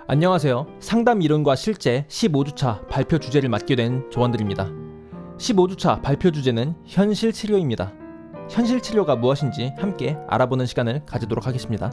안녕하세요. 상담 이론과 실제 15주차 발표 주제를 맡게 된 조원들입니다. 15주차 발표 주제는 현실 치료입니다. 현실 치료가 무엇인지 함께 알아보는 시간을 가지도록 하겠습니다.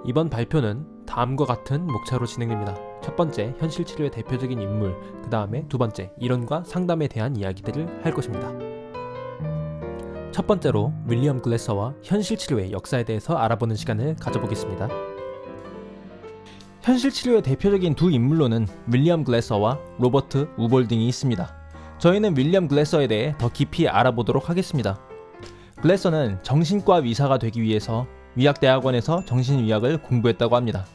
이번 발표는 다음과 같은 목차로 진행됩니다. 첫 번째, 현실 치료의 대표적인 인물, 그 다음에 두 번째, 이론과 상담에 대한 이야기들을 할 것입니다. 첫 번째로 윌리엄 글래서와 현실 치료의 역사에 대해서 알아보는 시간을 가져보겠습니다. 현실 치료의 대표적인 두 인물로는 윌리엄 글래서와 로버트 우볼 등이 있습니다. 저희는 윌리엄 글래서에 대해 더 깊이 알아보도록 하겠습니다. 글래서는 정신과 의사가 되기 위해서 의학대학원에서 정신의학을 공부했다고 합니다.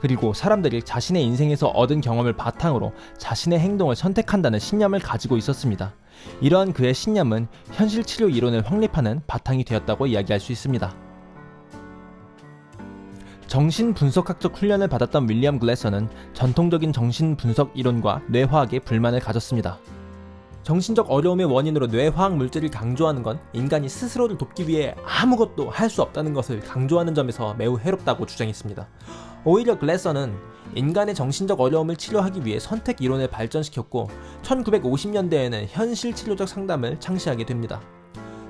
그리고 사람들이 자신의 인생에서 얻은 경험을 바탕으로 자신의 행동을 선택한다는 신념을 가지고 있었습니다. 이러한 그의 신념은 현실 치료 이론을 확립하는 바탕이 되었다고 이야기할 수 있습니다. 정신분석학적 훈련을 받았던 윌리엄 글래서는 전통적인 정신분석 이론과 뇌화학에 불만을 가졌습니다. 정신적 어려움의 원인으로 뇌화학 물질을 강조하는 건 인간이 스스로를 돕기 위해 아무것도 할 수 없다는 것을 강조하는 점에서 매우 해롭다고 주장했습니다. 오히려 글래서는 인간의 정신적 어려움을 치료하기 위해 선택 이론을 발전시켰고 1950년대에는 현실 치료적 상담을 창시하게 됩니다.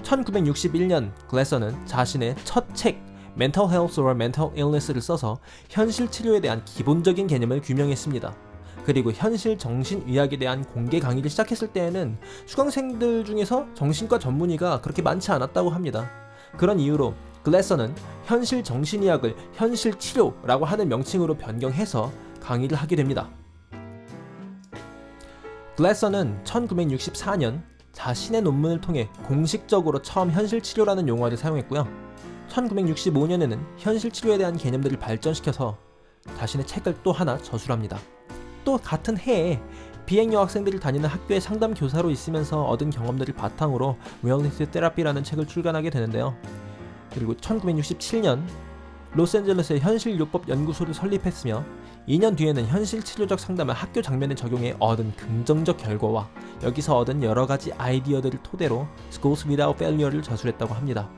1961년 글래서는 자신의 첫 책 Mental Health or Mental Illness를 써서 현실 치료에 대한 기본적인 개념을 규명했습니다. 그리고 현실 정신의학에 대한 공개 강의를 시작했을 때에는 수강생들 중에서 정신과 전문의가 그렇게 많지 않았다고 합니다. 그런 이유로 글래서는 현실 정신의학을 현실 치료라고 하는 명칭으로 변경해서 강의를 하게 됩니다. 글래서는 1964년 자신의 논문을 통해 공식적으로 처음 현실 치료라는 용어를 사용했고요. 1965년에는 현실 치료에 대한 개념들을 발전시켜서 자신의 책을 또 하나 저술합니다. 또 같은 해에 비행여 학생들이 다니는 학교의 상담 교사로 있으면서 얻은 경험들을 바탕으로 리얼리티 테라피라는 책을 출간하게 되는데요. 그리고 1967년 로스앤젤레스의 현실요법 연구소를 설립했으며 2년 뒤에는 현실 치료적 상담을 학교 장면에 적용해 얻은 긍정적 결과와 여기서 얻은 여러가지 아이디어들을 토대로 Schools Without Failure를 저술했다고 합니다.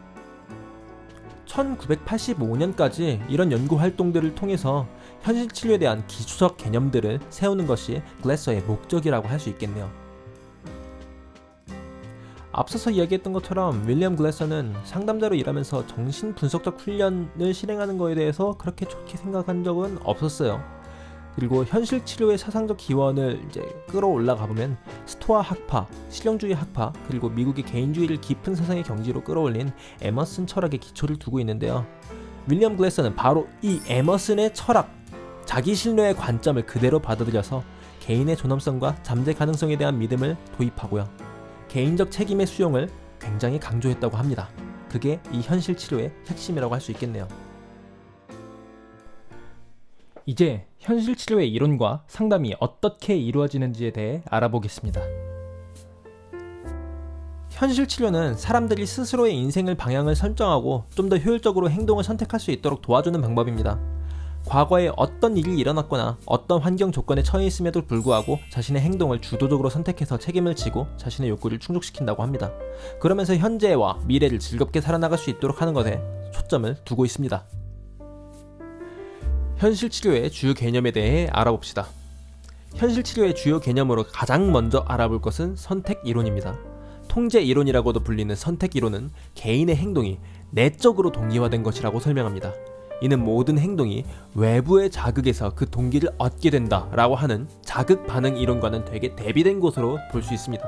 1985년까지 이런 연구 활동들을 통해서 현실 치료에 대한 기초적 개념들을 세우는 것이 글래서의 목적이라고 할 수 있겠네요. 앞서서 이야기했던 것처럼 윌리엄 글래서는 상담자로 일하면서 정신분석적 훈련을 실행하는 것에 대해서 그렇게 좋게 생각한 적은 없었어요. 그리고 현실 치료의 사상적 기원을 이제 끌어올라가 보면 스토아 학파, 실용주의 학파, 그리고 미국의 개인주의를 깊은 사상의 경지로 끌어올린 에머슨 철학의 기초를 두고 있는데요. 윌리엄 글래서는 바로 이 에머슨의 철학, 자기 신뢰의 관점을 그대로 받아들여서 개인의 존엄성과 잠재 가능성에 대한 믿음을 도입하고요. 개인적 책임의 수용을 굉장히 강조했다고 합니다. 그게 이 현실 치료의 핵심이라고 할 수 있겠네요. 이제 현실 치료의 이론과 상담이 어떻게 이루어지는지에 대해 알아보겠습니다. 현실 치료는 사람들이 스스로의 인생을 방향을 설정하고 좀 더 효율적으로 행동을 선택할 수 있도록 도와주는 방법입니다. 과거에 어떤 일이 일어났거나 어떤 환경 조건에 처해 있음에도 불구하고 자신의 행동을 주도적으로 선택해서 책임을 지고 자신의 욕구를 충족시킨다고 합니다. 그러면서 현재와 미래를 즐겁게 살아나갈 수 있도록 하는 것에 초점을 두고 있습니다. 현실 치료의 주요 개념에 대해 알아봅시다. 현실 치료의 주요 개념으로 가장 먼저 알아볼 것은 선택 이론입니다. 통제 이론이라고도 불리는 선택 이론은 개인의 행동이 내적으로 동기화된 것이라고 설명합니다. 이는 모든 행동이 외부의 자극에서 그 동기를 얻게 된다라고 하는 자극 반응 이론과는 되게 대비된 것으로 볼 수 있습니다.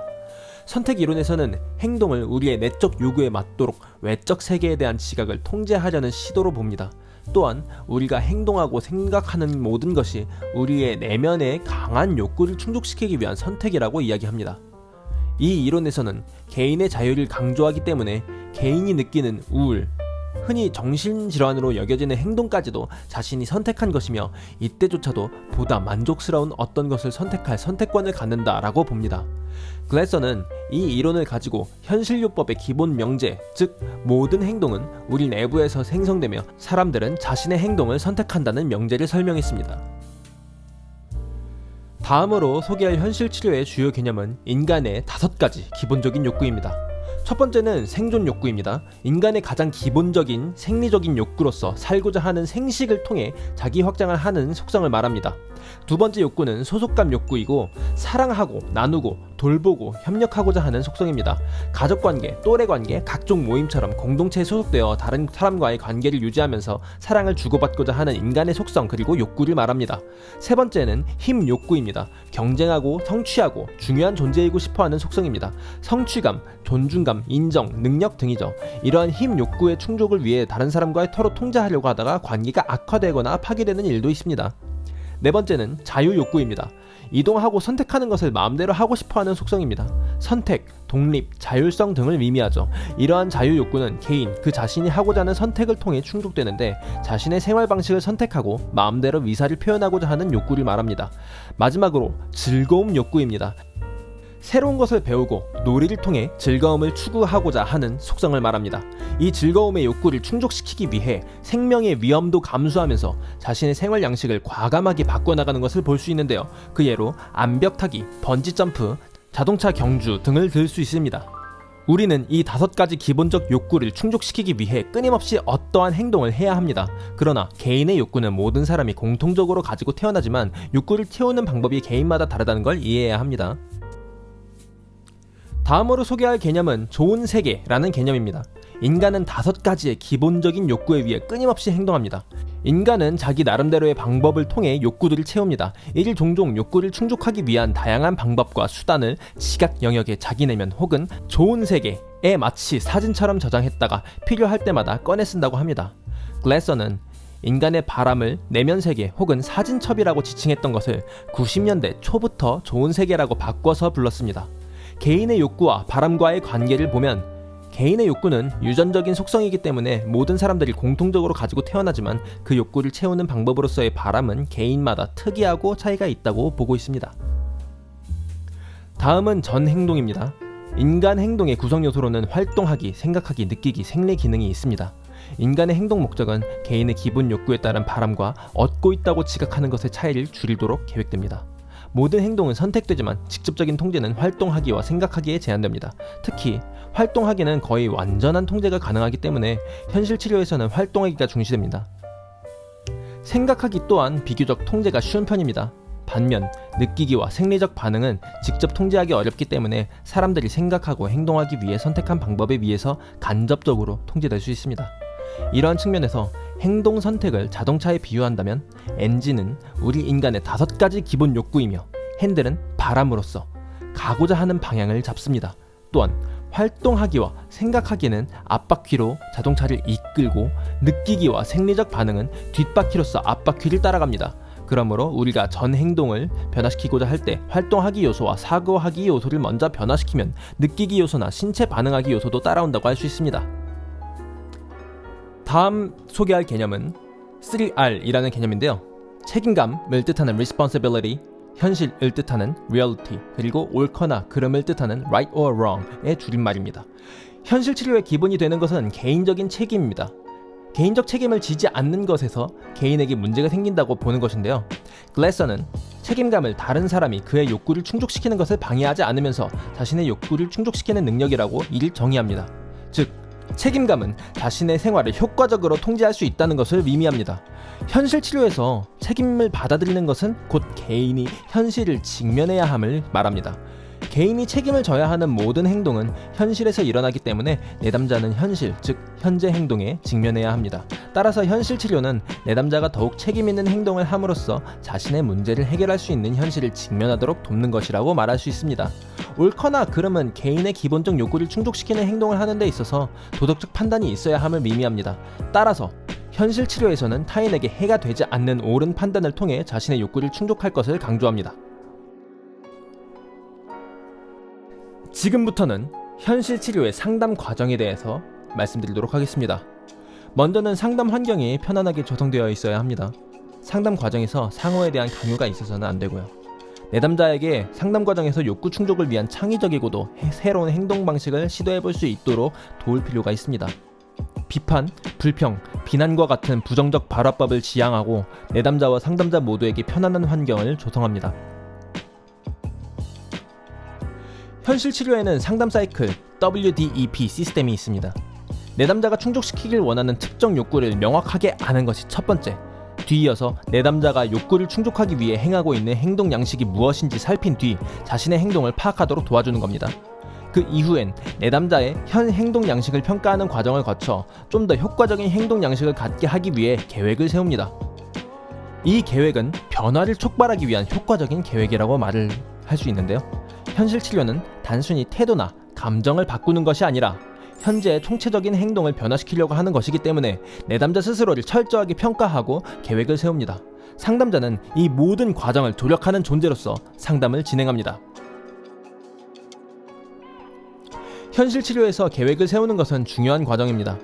선택 이론에서는 행동을 우리의 내적 요구에 맞도록 외적 세계에 대한 지각을 통제하려는 시도로 봅니다. 또한 우리가 행동하고 생각하는 모든 것이 우리의 내면의 강한 욕구를 충족시키기 위한 선택이라고 이야기합니다. 이 이론에서는 개인의 자유를 강조하기 때문에 개인이 느끼는 우울, 흔히 정신질환으로 여겨지는 행동까지도 자신이 선택한 것이며 이때조차도 보다 만족스러운 어떤 것을 선택할 선택권을 갖는다라고 봅니다. 글래서는 이 이론을 가지고 현실요법의 기본 명제, 즉 모든 행동은 우리 내부에서 생성되며 사람들은 자신의 행동을 선택한다는 명제를 설명했습니다. 다음으로 소개할 현실 치료의 주요 개념은 인간의 5가지 기본적인 욕구입니다. 첫 번째는 생존 욕구입니다. 인간의 가장 기본적인 생리적인 욕구로서 살고자 하는 생식을 통해 자기 확장을 하는 속성을 말합니다. 두 번째 욕구는 소속감 욕구이고 사랑하고 나누고 돌보고 협력하고자 하는 속성입니다. 가족관계, 또래관계, 각종 모임처럼 공동체에 소속되어 다른 사람과의 관계를 유지하면서 사랑을 주고받고자 하는 인간의 속성 그리고 욕구를 말합니다. 세 번째는 힘 욕구입니다. 경쟁하고 성취하고 중요한 존재이고 싶어하는 속성입니다. 성취감, 존중감, 인정, 능력 등이죠. 이러한 힘 욕구의 충족을 위해 다른 사람과의 서로 통제하려고 하다가 관계가 악화되거나 파괴되는 일도 있습니다. 네 번째는 자유 욕구입니다. 이동하고 선택하는 것을 마음대로 하고 싶어하는 속성입니다. 선택, 독립, 자율성 등을 의미하죠. 이러한 자유 욕구는 개인, 그 자신이 하고자 하는 선택을 통해 충족되는데 자신의 생활 방식을 선택하고 마음대로 의사를 표현하고자 하는 욕구를 말합니다. 마지막으로 즐거움 욕구입니다. 새로운 것을 배우고 놀이를 통해 즐거움을 추구하고자 하는 속성을 말합니다. 이 즐거움의 욕구를 충족시키기 위해 생명의 위험도 감수하면서 자신의 생활 양식을 과감하게 바꿔나가는 것을 볼 수 있는데요. 그 예로 암벽타기, 번지점프, 자동차 경주 등을 들 수 있습니다. 우리는 이 5가지 기본적 욕구를 충족시키기 위해 끊임없이 어떠한 행동을 해야 합니다. 그러나 개인의 욕구는 모든 사람이 공통적으로 가지고 태어나지만 욕구를 채우는 방법이 개인마다 다르다는 걸 이해해야 합니다. 다음으로 소개할 개념은 좋은 세계라는 개념입니다. 인간은 5가지의 기본적인 욕구에 의해 끊임없이 행동합니다. 인간은 자기 나름대로의 방법을 통해 욕구들을 채웁니다. 이를 종종 욕구를 충족하기 위한 다양한 방법과 수단을 지각 영역에 자기 내면 혹은 좋은 세계에 마치 사진처럼 저장했다가 필요할 때마다 꺼내 쓴다고 합니다. 글래서는 인간의 바람을 내면 세계 혹은 사진첩이라고 지칭했던 것을 90년대 초부터 좋은 세계라고 바꿔서 불렀습니다. 개인의 욕구와 바람과의 관계를 보면 개인의 욕구는 유전적인 속성이기 때문에 모든 사람들이 공통적으로 가지고 태어나지만 그 욕구를 채우는 방법으로서의 바람은 개인마다 특이하고 차이가 있다고 보고 있습니다. 다음은 전 행동입니다. 인간 행동의 구성 요소로는 활동하기, 생각하기, 느끼기, 생리 기능이 있습니다. 인간의 행동 목적은 개인의 기본 욕구에 따른 바람과 얻고 있다고 지각하는 것의 차이를 줄이도록 계획됩니다. 모든 행동은 선택되지만 직접적인 통제는 활동하기와 생각하기에 제한됩니다. 특히 활동하기는 거의 완전한 통제가 가능하기 때문에 현실 치료에서는 활동하기가 중시됩니다. 생각하기 또한 비교적 통제가 쉬운 편입니다. 반면 느끼기와 생리적 반응은 직접 통제하기 어렵기 때문에 사람들이 생각하고 행동하기 위해 선택한 방법에 의해서 간접적으로 통제될 수 있습니다. 이러한 측면에서 행동 선택을 자동차에 비유한다면 엔진은 우리 인간의 5가지 기본 욕구이며 핸들은 바람으로서 가고자 하는 방향을 잡습니다. 또한 활동하기와 생각하기는 앞바퀴로 자동차를 이끌고 느끼기와 생리적 반응은 뒷바퀴로서 앞바퀴를 따라갑니다. 그러므로 우리가 전 행동을 변화시키고자 할 때 활동하기 요소와 사고하기 요소를 먼저 변화시키면 느끼기 요소나 신체 반응하기 요소도 따라온다고 할 수 있습니다. 다음 소개할 개념은 3R이라는 개념인데요. 책임감을 뜻하는 responsibility, 현실을 뜻하는 reality, 그리고 옳거나 그름을 뜻하는 right or wrong의 줄임말입니다. 현실 치료의 기본이 되는 것은 개인적인 책임입니다. 개인적 책임을 지지 않는 것에서 개인에게 문제가 생긴다고 보는 것인데요. 글래서는 책임감을 다른 사람이 그의 욕구를 충족시키는 것을 방해하지 않으면서 자신의 욕구를 충족시키는 능력이라고 이를 정의합니다. 즉, 책임감은 자신의 생활을 효과적으로 통제할 수 있다는 것을 의미합니다. 현실 치료에서 책임을 받아들이는 것은 곧 개인이 현실을 직면해야 함을 말합니다. 개인이 책임을 져야 하는 모든 행동은 현실에서 일어나기 때문에 내담자는 현실, 즉 현재 행동에 직면해야 합니다. 따라서 현실 치료는 내담자가 더욱 책임 있는 행동을 함으로써 자신의 문제를 해결할 수 있는 현실을 직면하도록 돕는 것이라고 말할 수 있습니다. 옳거나 그름은 개인의 기본적 욕구를 충족시키는 행동을 하는 데 있어서 도덕적 판단이 있어야 함을 의미합니다. 따라서 현실 치료에서는 타인에게 해가 되지 않는 옳은 판단을 통해 자신의 욕구를 충족할 것을 강조합니다. 지금부터는 현실 치료의 상담 과정에 대해서 말씀드리도록 하겠습니다. 먼저는 상담 환경이 편안하게 조성되어 있어야 합니다. 상담 과정에서 상호에 대한 강요가 있어서는 안 되고요. 내담자에게 상담 과정에서 욕구 충족을 위한 창의적이고도 새로운 행동 방식을 시도해 볼 수 있도록 도울 필요가 있습니다. 비판, 불평, 비난과 같은 부정적 발화법을 지양하고 내담자와 상담자 모두에게 편안한 환경을 조성합니다. 현실 치료에는 상담 사이클, WDEP 시스템이 있습니다. 내담자가 충족시키길 원하는 특정 욕구를 명확하게 아는 것이 첫 번째. 뒤이어서 내담자가 욕구를 충족하기 위해 행하고 있는 행동 양식이 무엇인지 살핀 뒤 자신의 행동을 파악하도록 도와주는 겁니다. 그 이후엔 내담자의 현 행동 양식을 평가하는 과정을 거쳐 좀 더 효과적인 행동 양식을 갖게 하기 위해 계획을 세웁니다. 이 계획은 변화를 촉발하기 위한 효과적인 계획이라고 말을 할 수 있는데요. 현실 치료는 단순히 태도나 감정을 바꾸는 것이 아니라 현재의 총체적인 행동을 변화시키려고 하는 것이기 때문에 내담자 스스로를 철저하게 평가하고 계획을 세웁니다. 상담자는 이 모든 과정을 조력하는 존재로서 상담을 진행합니다. 현실 치료에서 계획을 세우는 것은 중요한 과정입니다.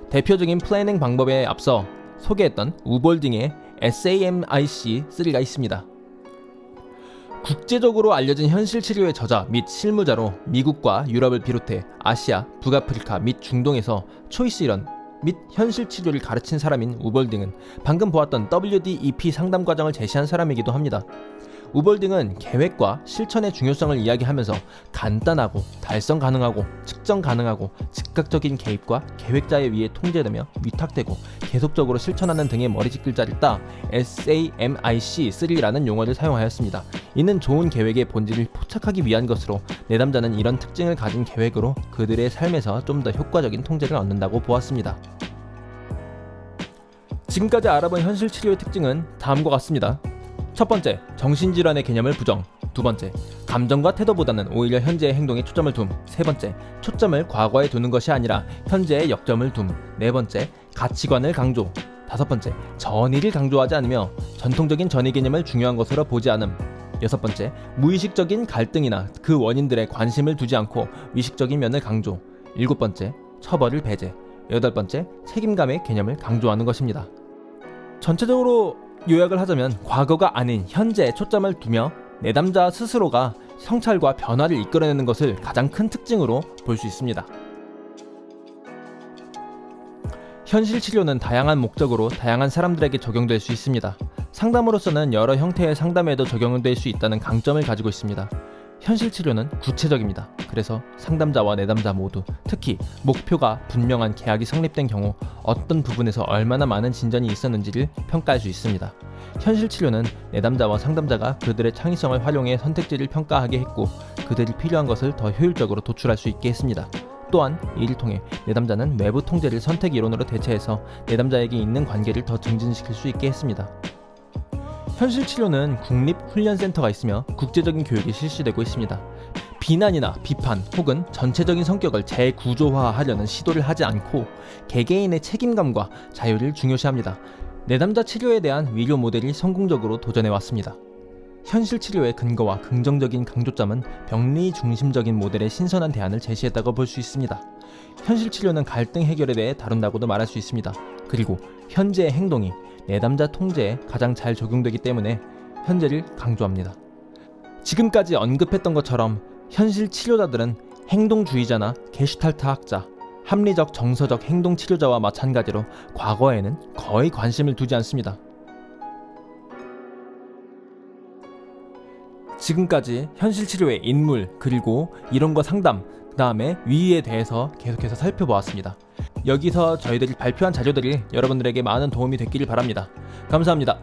대표적인 플래닝 방법에 앞서 소개했던 우볼딩의 SAMIC3가 있습니다. 국제적으로 알려진 현실 치료의 저자 및 실무자로 미국과 유럽을 비롯해 아시아, 북아프리카 및 중동에서 초이스 이론 및 현실 치료를 가르친 사람인 우볼딩은 방금 보았던 WDEP 상담 과정을 제시한 사람이기도 합니다. 우볼딩은 계획과 실천의 중요성을 이야기하면서 간단하고 달성 가능하고 측정 가능하고 즉각적인 개입과 계획자에 의해 통제되며 위탁되고 계속적으로 실천하는 등의 머리짓 글자를 따 SAMIC3라는 용어를 사용하였습니다. 이는 좋은 계획의 본질을 포착하기 위한 것으로 내담자는 이런 특징을 가진 계획으로 그들의 삶에서 좀 더 효과적인 통제를 얻는다고 보았습니다. 지금까지 알아본 현실 치료의 특징은 다음과 같습니다. 첫 번째, 정신질환의 개념을 부정. 두 번째, 감정과 태도보다는 오히려 현재의 행동에 초점을 둠. 세 번째, 초점을 과거에 두는 것이 아니라 현재의 역점을 둠. 네 번째, 가치관을 강조. 다섯 번째, 전의를 강조하지 않으며 전통적인 전의 개념을 중요한 것으로 보지 않음. 여섯 번째, 무의식적인 갈등이나 그 원인들에 관심을 두지 않고 위식적인 면을 강조. 일곱 번째, 처벌을 배제. 여덟 번째, 책임감의 개념을 강조하는 것입니다. 전체적으로 요약을 하자면 과거가 아닌 현재에 초점을 두며 내담자 스스로가 성찰과 변화를 이끌어내는 것을 가장 큰 특징으로 볼 수 있습니다. 현실 치료는 다양한 목적으로 다양한 사람들에게 적용될 수 있습니다. 상담으로서는 여러 형태의 상담에도 적용될 수 있다는 강점을 가지고 있습니다. 현실 치료는 구체적입니다. 그래서 상담자와 내담자 모두, 특히 목표가 분명한 계약이 성립된 경우 어떤 부분에서 얼마나 많은 진전이 있었는지를 평가할 수 있습니다. 현실 치료는 내담자와 상담자가 그들의 창의성을 활용해 선택지를 평가하게 했고 그들이 필요한 것을 더 효율적으로 도출할 수 있게 했습니다. 또한 이를 통해 내담자는 외부 통제를 선택 이론으로 대체해서 내담자에게 있는 관계를 더 증진시킬 수 있게 했습니다. 현실 치료는 국립훈련센터가 있으며 국제적인 교육이 실시되고 있습니다. 비난이나 비판 혹은 전체적인 성격을 재구조화하려는 시도를 하지 않고 개개인의 책임감과 자유를 중요시합니다. 내담자 치료에 대한 위료 모델이 성공적으로 도전해왔습니다. 현실 치료의 근거와 긍정적인 강조점은 병리 중심적인 모델의 신선한 대안을 제시했다고 볼 수 있습니다. 현실 치료는 갈등 해결에 대해 다룬다고도 말할 수 있습니다. 그리고 현재의 행동이 내담자 통제에 가장 잘 적용되기 때문에 현재를 강조합니다. 지금까지 언급했던 것처럼 현실 치료자들은 행동주의자나 게슈탈트 학자, 합리적 정서적 행동 치료자와 마찬가지로 과거에는 거의 관심을 두지 않습니다. 지금까지 현실 치료의 인물, 그리고 이론과 상담, 그 다음에 위의에 대해서 계속해서 살펴보았습니다. 여기서 저희들이 발표한 자료들이 여러분들에게 많은 도움이 됐기를 바랍니다. 감사합니다.